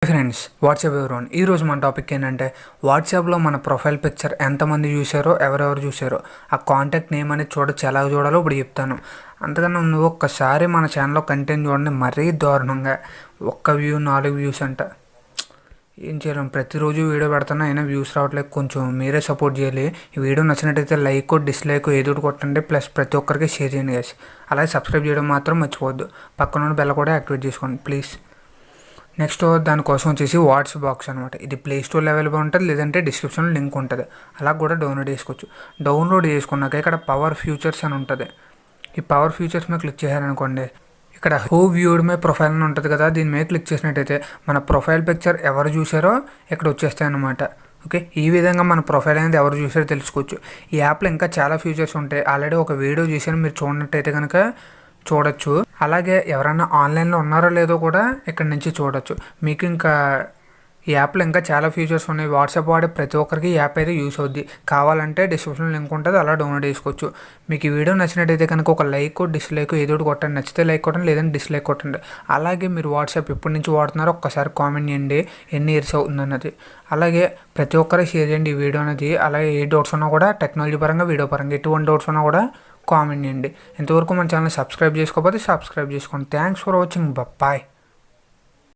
Friends, WhatsApp everyone ఈరోజు మన topic ఏంటంటే వాట్సాప్లో మన ప్రొఫైల్ పిక్చర్ ఎంతమంది చూసారో ఎవరెవరు చూసారో ఆ కాంటాక్ట్ నేమ్ అనేది చూడొచ్చు. ఎలా చూడాలో ఇప్పుడు చెప్తాను. అంతకన్నా నువ్వు ఒక్కసారి మన ఛానల్లో కంటెంట్ చూడండి. మరీ దారుణంగా ఒక్క వ్యూ 4 వ్యూస్ అంట. ఏం చేయలేం, ప్రతిరోజు వీడియో పెడుతున్నా అయినా వ్యూస్ రావట్లేదు. కొంచెం మీరే సపోర్ట్ చేయాలి. ఈ వీడియో నచ్చినట్టయితే లైక్ డిస్లైక్ ఏదో ఒకటి కొట్టండి. ప్లస్ ప్రతి ఒక్కరికి షేర్ చేయండి గైస్. అలాగే సబ్స్క్రైబ్ చేయడం మాత్రం మర్చిపోవద్దు. పక్కన ఉన్న బెల్ కూడా యాక్టివేట్ చేసుకోండి ప్లీజ్. నెక్స్ట్ దానికోసం వచ్చేసి వాట్సాప్ బాక్స్ అనమాట. ఇది ప్లే స్టోర్లో అవైలబుల్ ఉంటుంది, లేదంటే డిస్క్రిప్షన్లో లింక్ ఉంటుంది. అలా కూడా డౌన్లోడ్ చేసుకోవచ్చు. డౌన్లోడ్ చేసుకున్నాక ఇక్కడ పవర్ ఫ్యూచర్స్ అని ఉంటుంది. ఈ పవర్ ఫ్యూచర్స్ మీద క్లిక్ చేశారనుకోండి, ఇక్కడ హూ వ్యూడ్ మై ప్రొఫైల్ అని ఉంటుంది కదా, దీని మీద క్లిక్ చేసినట్టయితే మన ప్రొఫైల్ పిక్చర్ ఎవరు చూసారో ఇక్కడ వచ్చేస్తాయి అన్నమాట. ఓకే, ఈ విధంగా మన ప్రొఫైల్ అనేది ఎవరు చూసారో తెలుసుకోవచ్చు. ఈ యాప్లో ఇంకా చాలా ఫీచర్స్ ఉంటాయి. ఆల్రెడీ ఒక వీడియో చేశాను, మీరు చూడనట్టయితే కనుక చూడొచ్చు. అలాగే ఎవరైనా ఆన్లైన్లో ఉన్నారో లేదో కూడా ఇక్కడ నుంచి చూడొచ్చు. మీకు ఇంకా ఈ యాప్లో ఇంకా చాలా ఫీచర్స్ ఉన్నాయి. వాట్సాప్ వాడే ప్రతి ఒక్కరికి ఈ యాప్ అయితే యూస్ అవుద్ది. కావాలంటే డిస్క్రిప్షన్లో లింక్ ఉంటుంది, అలా డౌన్లోడ్ చేసుకోవచ్చు. మీకు ఈ వీడియో నచ్చినట్టయితే కనుక ఒక లైక్ డిస్లైక్ ఏదో ఒకటి కొట్టండి. నచ్చితే లైక్ కొట్టండి, లేదంటే డిస్లైక్ కొట్టండి. అలాగే మీరు వాట్సాప్ ఎప్పటి నుంచి వాడుతున్నారో ఒక్కసారి కామెంట్ చేయండి, ఎన్ని ఇయర్స్ అవుతుంది అన్నది. అలాగే ప్రతి ఒక్కరు షేర్ చేయండి ఈ వీడియో అనేది. అలాగే ఏ డౌట్స్ ఉన్నా కూడా టెక్నాలజీ పరంగా వీడియో పరంగా ఎటువంటి డౌట్స్ ఉన్నా కూడా కామెంట్ చేయండి. ఇంతవరకు మన ఛానల్ సబ్స్క్రైబ్ చేసుకోకపోతే సబ్స్క్రైబ్ చేసుకోండి. Thanks for watching. బాయ్.